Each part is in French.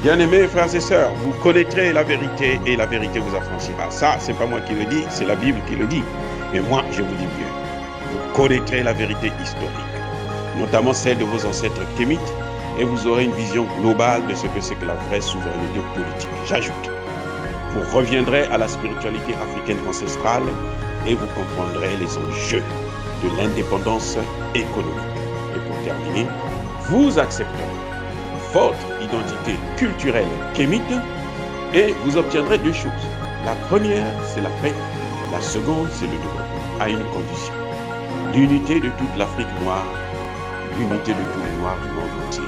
Bien-aimés frères et sœurs, vous connaîtrez la vérité et la vérité vous affranchira. Ça, c'est pas moi qui le dis, c'est la Bible qui le dit. Et moi, je vous dis mieux. Vous connaîtrez la vérité historique, notamment celle de vos ancêtres kémites, et vous aurez une vision globale de ce que c'est que la vraie souveraineté politique. J'ajoute, vous reviendrez à la spiritualité africaine ancestrale et vous comprendrez les enjeux de l'indépendance économique. Et pour terminer, vous accepterez votre identité culturelle kémite et vous obtiendrez deux choses. La première, c'est la paix. La seconde, c'est le développement, à une condition. L'unité de toute l'Afrique noire, l'unité de tous les Noirs du monde entier.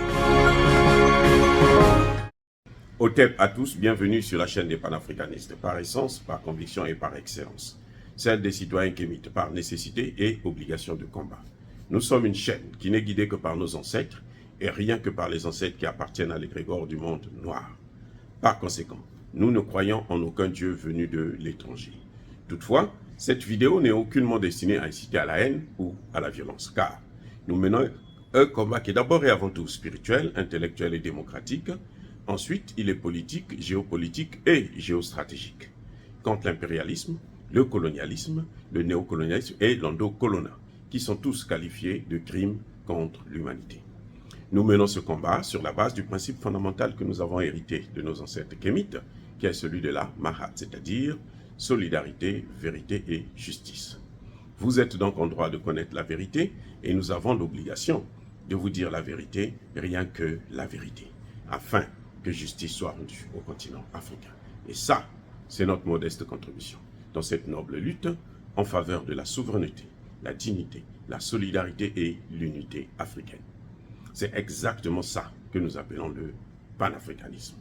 Otep à tous, bienvenue sur la chaîne des panafricanistes, par essence, par conviction et par excellence. Celle des citoyens kémites, par nécessité et obligation de combat. Nous sommes une chaîne qui n'est guidée que par nos ancêtres, et rien que par les ancêtres qui appartiennent à l'égrégore du monde noir. Par conséquent, nous ne croyons en aucun Dieu venu de l'étranger. Toutefois, cette vidéo n'est aucunement destinée à inciter à la haine ou à la violence, car nous menons un combat qui est d'abord et avant tout spirituel, intellectuel et démocratique. Ensuite, il est politique, géopolitique et géostratégique. Contre l'impérialisme, le colonialisme, le néocolonialisme et l'endocolonat, qui sont tous qualifiés de crimes contre l'humanité. Nous menons ce combat sur la base du principe fondamental que nous avons hérité de nos ancêtres kémites, qui est celui de la Mahat, c'est-à-dire solidarité, vérité et justice. Vous êtes donc en droit de connaître la vérité et nous avons l'obligation de vous dire la vérité, rien que la vérité, afin que justice soit rendue au continent africain. Et ça, c'est notre modeste contribution dans cette noble lutte en faveur de la souveraineté, la dignité, la solidarité et l'unité africaine. C'est exactement ça que nous appelons le panafricanisme.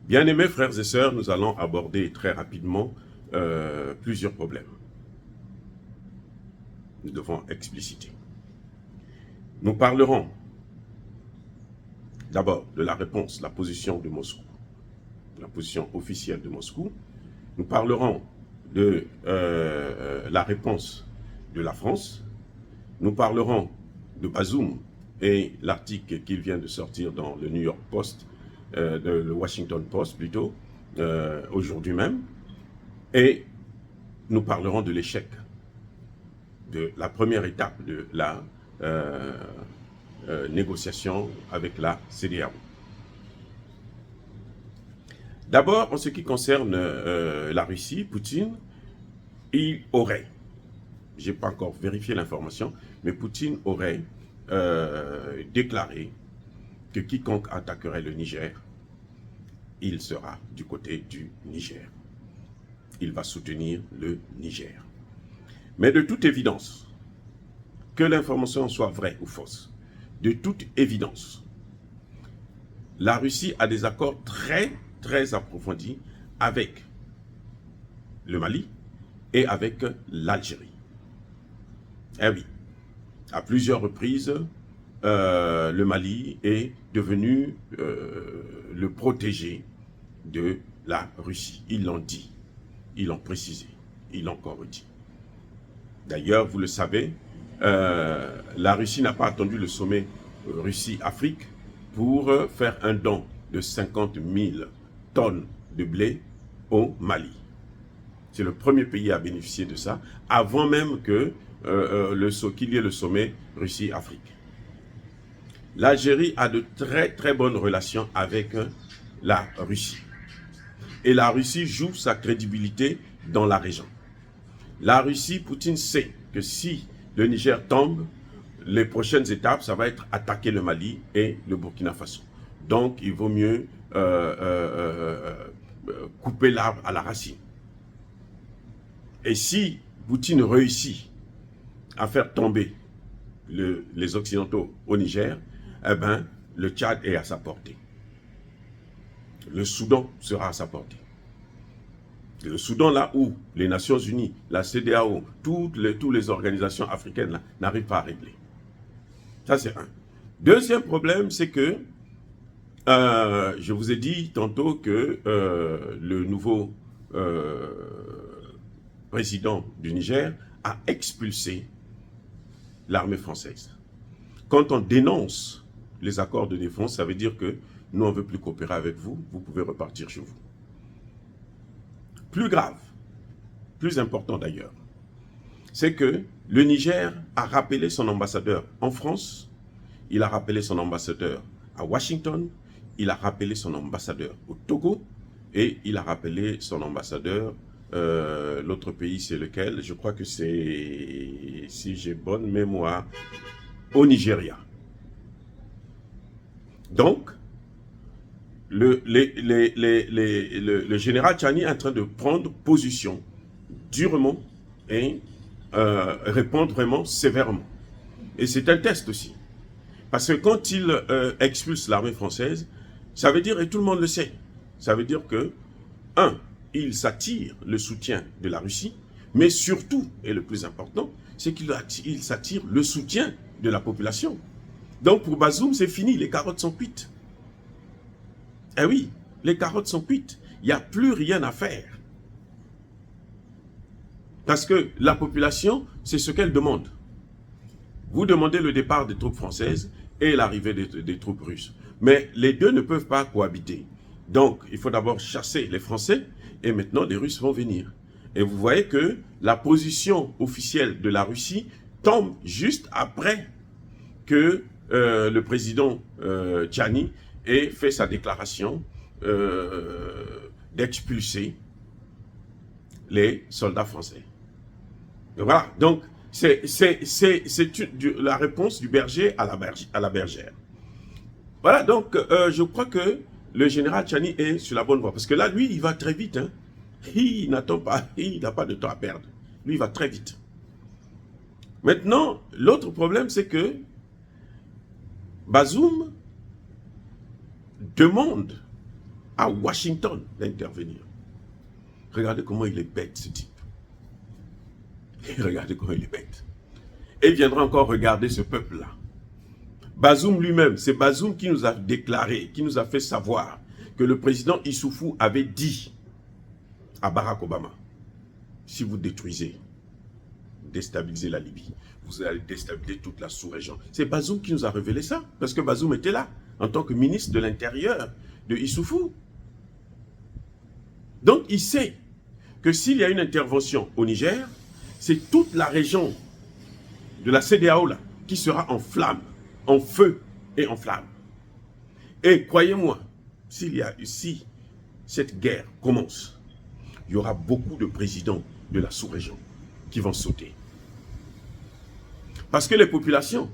Bien-aimés frères et sœurs, nous allons aborder très rapidement plusieurs problèmes. Nous devons expliciter. Nous parlerons d'abord de la réponse, la position de Moscou, la position officielle de Moscou. Nous parlerons de la réponse de la France. Nous parlerons de Bazoum et l'article qu'il vient de sortir dans le New York Post, le Washington Post plutôt, aujourd'hui même. Et nous parlerons de l'échec, de la première étape de la négociation avec la CEDEAO. D'abord, en ce qui concerne la Russie, Poutine, il aurait, je n'ai pas encore vérifié l'information, mais Poutine aurait déclaré que quiconque attaquerait le Niger, il sera du côté du Niger. Il va soutenir le Niger. Mais de toute évidence, que l'information soit vraie ou fausse, de toute évidence, la Russie a des accords très approfondis avec le Mali et avec l'Algérie. Eh oui. À plusieurs reprises, le Mali est devenu le protégé de la Russie. Ils l'ont dit, ils l'ont précisé, ils l'ont encore dit. D'ailleurs, vous le savez, la Russie n'a pas attendu le sommet Russie-Afrique pour faire un don de 50 000 tonnes de blé au Mali. C'est le premier pays à bénéficier de ça, avant même que qu'il y ait le sommet Russie-Afrique. L'Algérie a de très bonnes relations avec la Russie. Et la Russie joue sa crédibilité dans la région. La Russie, Poutine sait que si le Niger tombe, les prochaines étapes, ça va être attaquer le Mali et le Burkina Faso. Donc, il vaut mieux couper l'arbre à la racine. Et si Poutine réussit à faire tomber les Occidentaux au Niger, eh ben, le Tchad est à sa portée. Le Soudan sera à sa portée. Le Soudan, là où les Nations Unies, la CEDEAO, toutes les organisations africaines n'arrivent pas à régler. Ça, c'est un. Deuxième problème, c'est que je vous ai dit tantôt que le nouveau président du Niger a expulsé l'armée française. Quand on dénonce les accords de défense, ça veut dire que nous on ne veut plus coopérer avec vous, vous pouvez repartir chez vous. Plus grave, plus important d'ailleurs, c'est que le Niger a rappelé son ambassadeur en France, il a rappelé son ambassadeur à Washington, il a rappelé son ambassadeur au Togo et il a rappelé son ambassadeur, l'autre pays c'est lequel? Je crois que c'est, si j'ai bonne mémoire, au Nigeria. Donc, le général Tchani est en train de prendre position durement et répondre vraiment sévèrement. Et c'est un test aussi. Parce que quand il expulse l'armée française, ça veut dire, et tout le monde le sait, ça veut dire que, il s'attire le soutien de la Russie, mais surtout, et le plus important, c'est qu'il s'attire le soutien de la population. Donc pour Bazoum, c'est fini, les carottes sont cuites. Eh oui, les carottes sont cuites. Il n'y a plus rien à faire. Parce que la population, c'est ce qu'elle demande. Vous demandez le départ des troupes françaises et l'arrivée des troupes russes. Mais les deux ne peuvent pas cohabiter. Donc, il faut d'abord chasser les Français et maintenant les Russes vont venir. Et vous voyez que la position officielle de la Russie tombe juste après que le président Tchani ait fait sa déclaration d'expulser les soldats français. Voilà, donc c'est la réponse du berger à la bergère. Voilà, donc je crois que le général Tchani est sur la bonne voie. Parce que là, lui, il va très vite. Hein. Il n'attend pas, il n'a pas de temps à perdre. Lui, il va très vite. Maintenant, l'autre problème, c'est que Bazoum demande à Washington d'intervenir. Regardez comment il est bête, ce type. Et regardez comment il est bête. Et il viendra encore regarder ce peuple-là. Bazoum lui-même, c'est Bazoum qui nous a déclaré, qui nous a fait savoir que le président Issoufou avait dit à Barack Obama, si vous détruisez, déstabilisez la Libye, vous allez déstabiliser toute la sous-région. C'est Bazoum qui nous a révélé ça, parce que Bazoum était là, en tant que ministre de l'Intérieur de Issoufou. Donc il sait que s'il y a une intervention au Niger, c'est toute la région de la CEDEAO là, qui sera en flammes, en feu et en flammes. Et croyez-moi, si cette guerre commence, il y aura beaucoup de présidents de la sous-région qui vont sauter. Parce que les populations,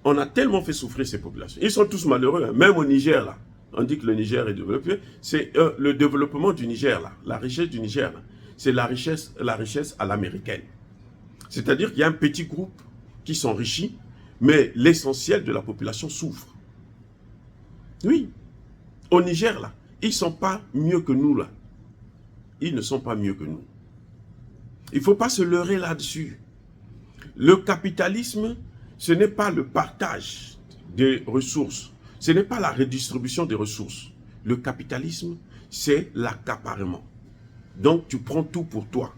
on a tellement fait souffrir ces populations. Ils sont tous malheureux, hein. Même au Niger, là. On dit que le Niger est développé. C'est le développement du Niger, là. La richesse du Niger, là. C'est la richesse à l'américaine. C'est-à-dire qu'il y a un petit groupe qui s'enrichit, mais l'essentiel de la population souffre. Oui. Au Niger, là, ils ne sont pas mieux que nous, là. Ils ne sont pas mieux que nous. Il ne faut pas se leurrer là-dessus. Le capitalisme, ce n'est pas le partage des ressources. Ce n'est pas la redistribution des ressources. Le capitalisme, c'est l'accaparement. Donc, tu prends tout pour toi.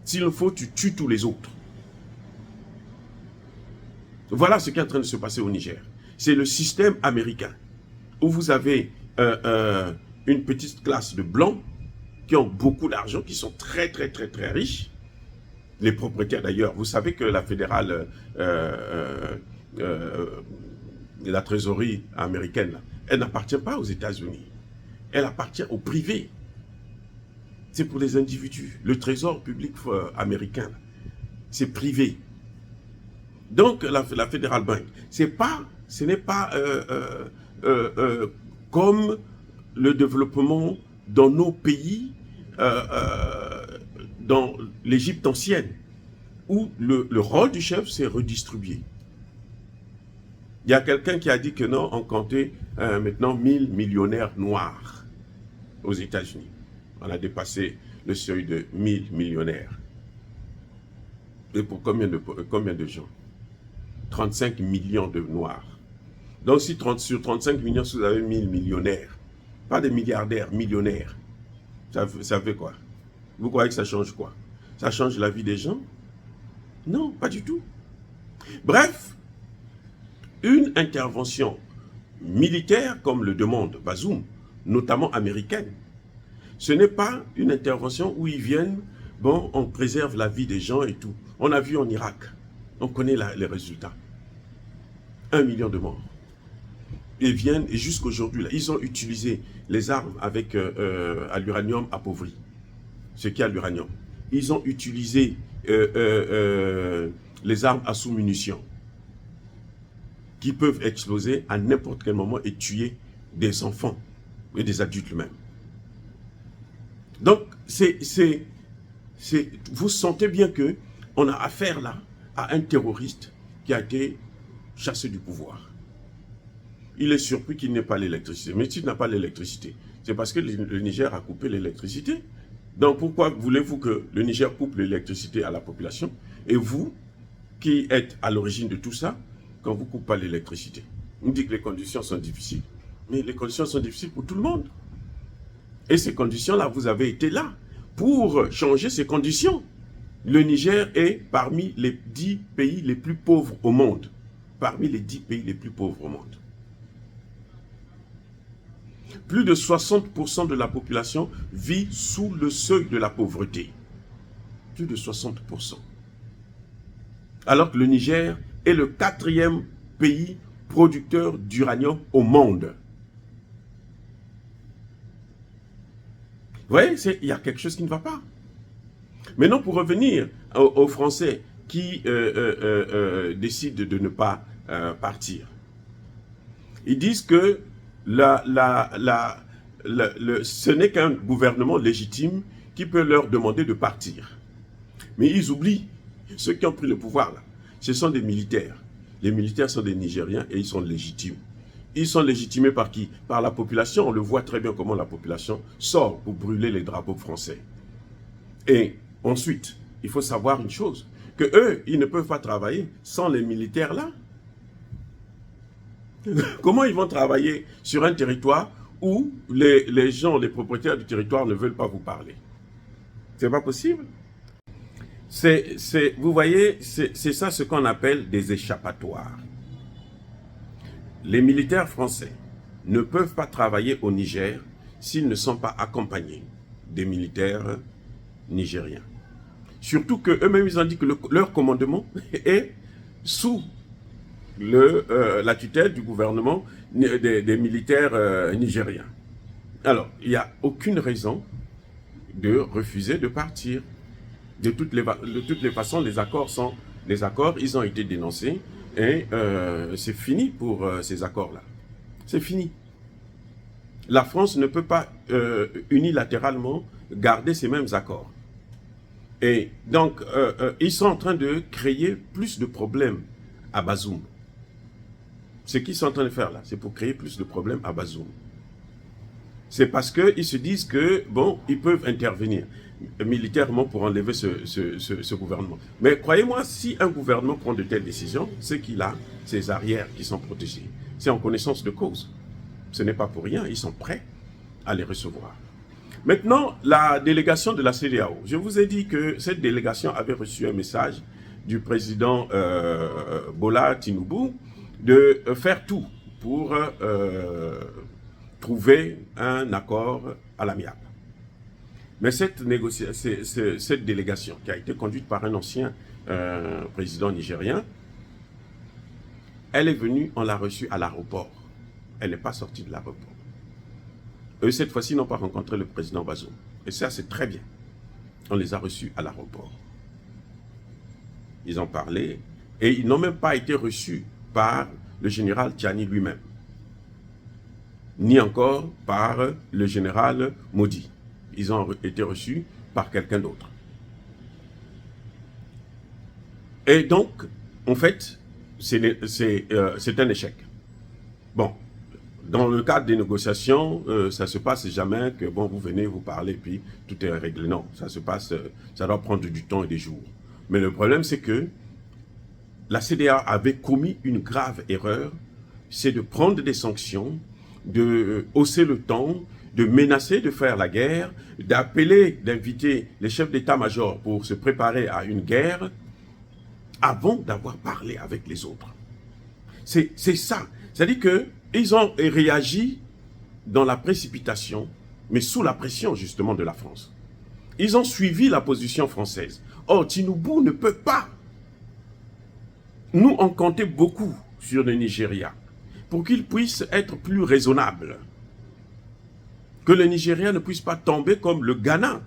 S'il le faut, tu tues tous les autres. Voilà ce qui est en train de se passer au Niger. C'est le système américain, où vous avez une petite classe de blancs qui ont beaucoup d'argent, qui sont très, très, très, très riches. Les propriétaires d'ailleurs, vous savez que la fédérale, la trésorerie américaine, là, elle n'appartient pas aux États-Unis. Elle appartient au privé. C'est pour les individus. Le trésor public américain, c'est privé. Donc la Federal Bank, ce n'est pas comme le développement dans nos pays, dans l'Égypte ancienne, où le rôle du chef, c'est redistribuer. Il y a quelqu'un qui a dit que non, on comptait maintenant 1000 millionnaires noirs aux États-Unis. On a dépassé le seuil de 1000 millionnaires. Et pour combien de gens? 35 millions de noirs. Donc si sur 35 millions, vous avez 1000 millionnaires, pas des milliardaires, millionnaires, ça fait quoi? Vous croyez que ça change quoi? Ça change la vie des gens? Non, pas du tout. Bref, une intervention militaire, comme le demande Bazoum, notamment américaine. Ce n'est pas une intervention où ils viennent, bon, on préserve la vie des gens et tout. On a vu en Irak, on connaît les résultats. 1 million de morts. Ils viennent, et jusqu'aujourd'hui, ils ont utilisé les armes avec à l'uranium appauvri, ce qui est à l'uranium. Ils ont utilisé les armes à sous-munitions, qui peuvent exploser à n'importe quel moment et tuer des enfants et des adultes même. Donc, vous sentez bien qu'on a affaire là à un terroriste qui a été chassé du pouvoir. Il est surpris qu'il n'ait pas l'électricité. Mais s'il n'a pas l'électricité, c'est parce que le Niger a coupé l'électricité. Donc pourquoi voulez-vous que le Niger coupe l'électricité à la population? Et vous, qui êtes à l'origine de tout ça, quand vous ne coupez pas l'électricité? On dit que les conditions sont difficiles. Mais les conditions sont difficiles pour tout le monde. Et ces conditions-là, vous avez été là pour changer ces conditions. Le Niger est parmi les 10 pays les plus pauvres au monde. Parmi les 10 pays les plus pauvres au monde. Plus de 60% de la population vit sous le seuil de la pauvreté. Plus de 60%. Alors que le Niger est le 4e pays producteur d'uranium au monde. Vous voyez, il y a quelque chose qui ne va pas. Maintenant, pour revenir aux Français qui décident de ne pas partir, ils disent que ce n'est qu'un gouvernement légitime qui peut leur demander de partir. Mais ils oublient, ceux qui ont pris le pouvoir là, ce sont des militaires. Les militaires sont des Nigériens et ils sont légitimes. Ils sont légitimés par qui? Par la population. On le voit très bien comment la population sort pour brûler les drapeaux français. Et ensuite, il faut savoir une chose, que eux, ils ne peuvent pas travailler sans les militaires là. Comment ils vont travailler sur un territoire où les gens, les propriétaires du territoire ne veulent pas vous parler? C'est pas possible. Vous voyez, c'est ça ce qu'on appelle des échappatoires. Les militaires français ne peuvent pas travailler au Niger s'ils ne sont pas accompagnés des militaires nigériens. Surtout qu'eux-mêmes, ils ont dit que leur commandement est sous la tutelle du gouvernement des militaires nigériens. Alors, il n'y a aucune raison de refuser de partir. De toutes les façons, les accords, ils ont été dénoncés et c'est fini pour ces accords-là. C'est fini. La France ne peut pas unilatéralement garder ces mêmes accords. Et donc, ils sont en train de créer plus de problèmes à Bazoum. Ce qu'ils sont en train de faire là, c'est pour créer plus de problèmes à Bazoum. C'est parce qu'ils se disent que, bon, ils peuvent intervenir militairement pour enlever ce gouvernement. Mais croyez-moi, si un gouvernement prend de telles décisions, c'est qu'il a ses arrières qui sont protégées. C'est en connaissance de cause. Ce n'est pas pour rien, ils sont prêts à les recevoir. Maintenant, la délégation de la CEDEAO. Je vous ai dit que cette délégation avait reçu un message du président Bola Tinubu de faire tout pour trouver un accord à l'amiable. Mais cette délégation qui a été conduite par un ancien président nigérien, elle est venue, on l'a reçue à l'aéroport. Elle n'est pas sortie de l'aéroport. Eux, cette fois-ci, n'ont pas rencontré le président Bazoum. Et ça, c'est très bien. On les a reçus à l'aéroport. Ils ont parlé et ils n'ont même pas été reçus par le général Tchani lui-même, ni encore par le général Modi. Ils ont été reçus par quelqu'un d'autre. Et donc, en fait, c'est un échec. Bon, dans le cadre des négociations, ça se passe jamais que, bon, vous venez, vous parlez, puis tout est réglé. Non, ça se passe, ça doit prendre du temps et des jours. Mais le problème, c'est que la CEDEAO avait commis une grave erreur, c'est de prendre des sanctions, de hausser le ton, de menacer de faire la guerre, d'appeler, d'inviter les chefs d'état-major pour se préparer à une guerre avant d'avoir parlé avec les autres. C'est ça. C'est-à-dire que ils ont réagi dans la précipitation, mais sous la pression justement de la France. Ils ont suivi la position française. Or, Tinubu ne peut pas. Nous, on comptait beaucoup sur le Nigeria pour qu'il puisse être plus raisonnable. Que le Nigeria ne puisse pas tomber comme le Ghana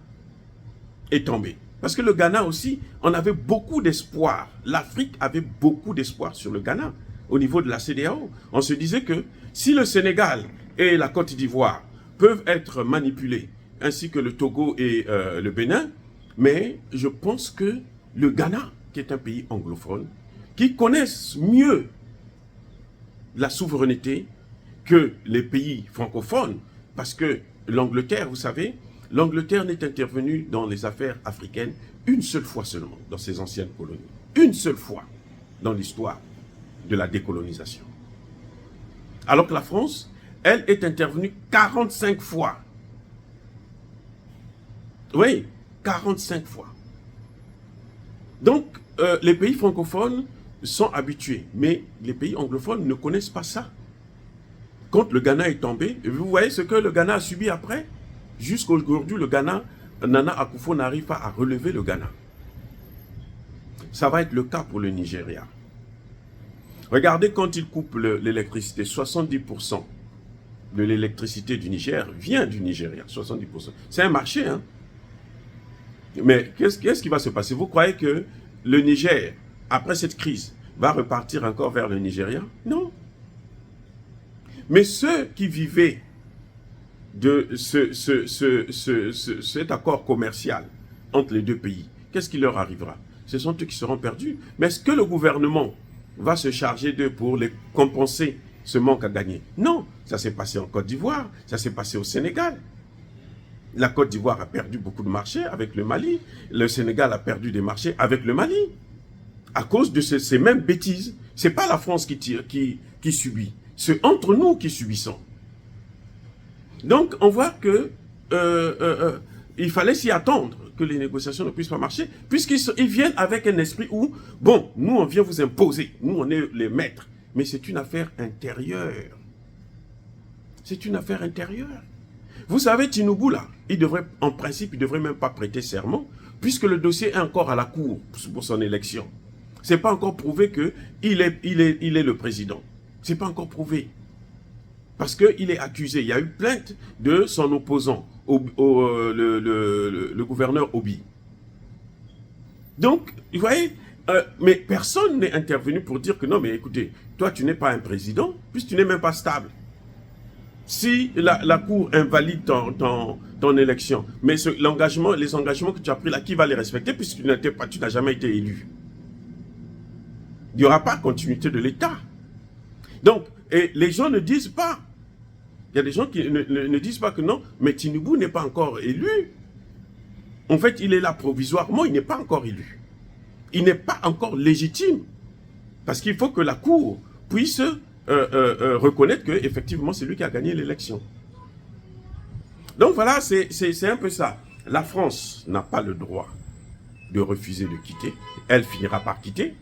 est tombé. Parce que le Ghana aussi, on avait beaucoup d'espoir. L'Afrique avait beaucoup d'espoir sur le Ghana au niveau de la CEDEAO. On se disait que si le Sénégal et la Côte d'Ivoire peuvent être manipulés, ainsi que le Togo et le Bénin, mais je pense que le Ghana, qui est un pays anglophone, qui connaissent mieux la souveraineté que les pays francophones, parce que l'Angleterre, vous savez, l'Angleterre n'est intervenue dans les affaires africaines une seule fois seulement, dans ses anciennes colonies. Une seule fois dans l'histoire de la décolonisation. Alors que la France, elle est intervenue 45 fois. Oui, 45 fois. Donc, les pays francophones sont habitués, mais les pays anglophones ne connaissent pas ça. Quand le Ghana est tombé, vous voyez ce que le Ghana a subi après? Jusqu'à aujourd'hui, le Ghana, Nana Akufo n'arrive pas à relever le Ghana. Ça va être le cas pour le Nigeria. Regardez quand il coupe l'électricité, 70% de l'électricité du Niger vient du Nigeria, 70%. C'est un marché, hein. Mais qu'est-ce qui va se passer? Vous croyez que le Niger, après cette crise, va repartir encore vers le Nigeria? Non. Mais ceux qui vivaient de cet accord commercial entre les deux pays, qu'est-ce qui leur arrivera? Ce sont eux qui seront perdus. Mais est-ce que le gouvernement va se charger d'eux pour les compenser ce manque à gagner? Non, ça s'est passé en Côte d'Ivoire, ça s'est passé au Sénégal. La Côte d'Ivoire a perdu beaucoup de marchés avec le Mali, le Sénégal a perdu des marchés avec le Mali, à cause de ces mêmes bêtises. Ce n'est pas la France qui subit, c'est entre nous qui subissons. Donc, on voit que il fallait s'y attendre, que les négociations ne puissent pas marcher, puisqu'ils viennent avec un esprit où, bon, nous, on vient vous imposer, nous, on est les maîtres, mais c'est une affaire intérieure. C'est une affaire intérieure. Vous savez, Tinubu, là, en principe, il ne devrait même pas prêter serment, puisque le dossier est encore à la cour pour son élection. Ce n'est pas encore prouvé qu'il est le président. Ce n'est pas encore prouvé. Parce qu'il est accusé. Il y a eu plainte de son opposant, le gouverneur Obi. Donc, vous voyez, mais personne n'est intervenu pour dire que non, mais écoutez, toi, tu n'es pas un président, puisque tu n'es même pas stable. Si la Cour invalide ton élection, mais les engagements que tu as pris là, qui va les respecter, puisque tu n'as jamais été élu? Il n'y aura pas continuité de l'État. Donc, et les gens ne disent pas. Il y a des gens qui ne disent pas que non, mais Tinubu n'est pas encore élu. En fait, il est là provisoirement, il n'est pas encore élu. Il n'est pas encore légitime. Parce qu'il faut que la Cour puisse reconnaître qu'effectivement, c'est lui qui a gagné l'élection. Donc voilà, c'est un peu ça. La France n'a pas le droit de refuser de quitter. Elle finira par quitter.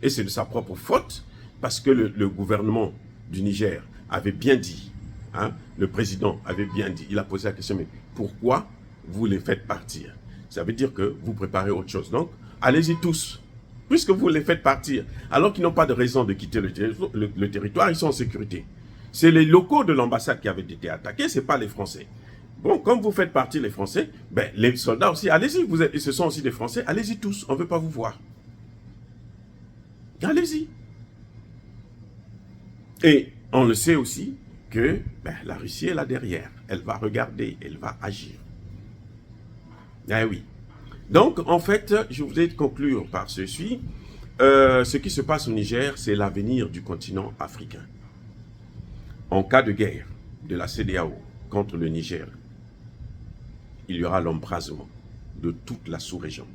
Et c'est de sa propre faute, parce que le gouvernement du Niger avait bien dit, hein, le président avait bien dit, il a posé la question, mais pourquoi vous les faites partir? Ça veut dire que vous préparez autre chose. Donc, allez-y tous, puisque vous les faites partir, alors qu'ils n'ont pas de raison de quitter le territoire, ils sont en sécurité. C'est les locaux de l'ambassade qui avaient été attaqués, ce n'est pas les Français. Bon, comme vous faites partir les Français, ben, les soldats aussi, allez-y, ce sont aussi des Français, allez-y tous, on ne veut pas vous voir. Allez-y. Et on le sait aussi que la Russie est là derrière. Elle va regarder, elle va agir. Ah oui. Donc, en fait, je voudrais conclure par ceci. Ce qui se passe au Niger, c'est l'avenir du continent africain. En cas de guerre de la CEDEAO contre le Niger, il y aura l'embrasement de toute la sous-région.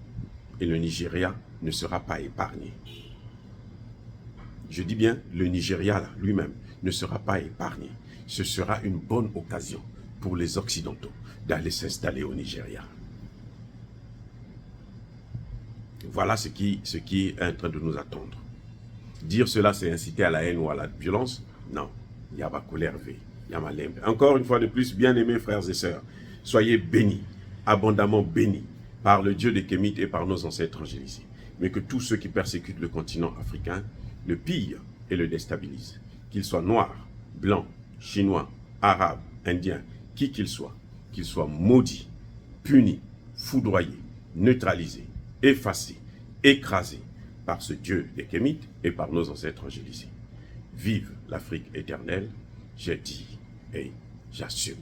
Et le Nigeria ne sera pas épargné. Je dis bien, le Nigeria lui-même ne sera pas épargné. Ce sera une bonne occasion pour les Occidentaux d'aller s'installer au Nigeria. Voilà ce qui est en train de nous attendre. Dire cela, c'est inciter à la haine ou à la violence? Non. Yabakolerve, Yamalembe. Encore une fois de plus, bien-aimés frères et sœurs, soyez bénis, abondamment bénis par le Dieu des Kémites et par nos ancêtres angélisés. Mais que tous ceux qui persécutent le continent africain le pillent et le déstabilisent. Qu'ils soient noirs, blancs, chinois, arabes, indiens, qui qu'ils soient maudits, punis, foudroyés, neutralisés, effacés, écrasés par ce Dieu des Kémites et par nos ancêtres angélisés. Vive l'Afrique éternelle, j'ai dit et j'assume.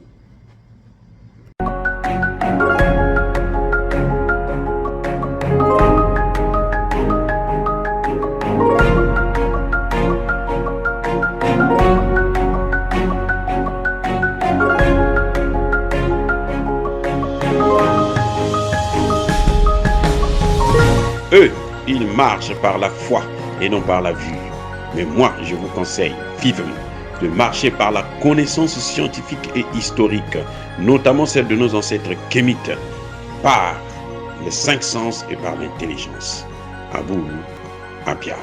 Eux, ils marchent par la foi et non par la vue. Mais moi, je vous conseille vivement de marcher par la connaissance scientifique et historique, notamment celle de nos ancêtres kémites, par les 5 sens et par l'intelligence. À vous, Abia.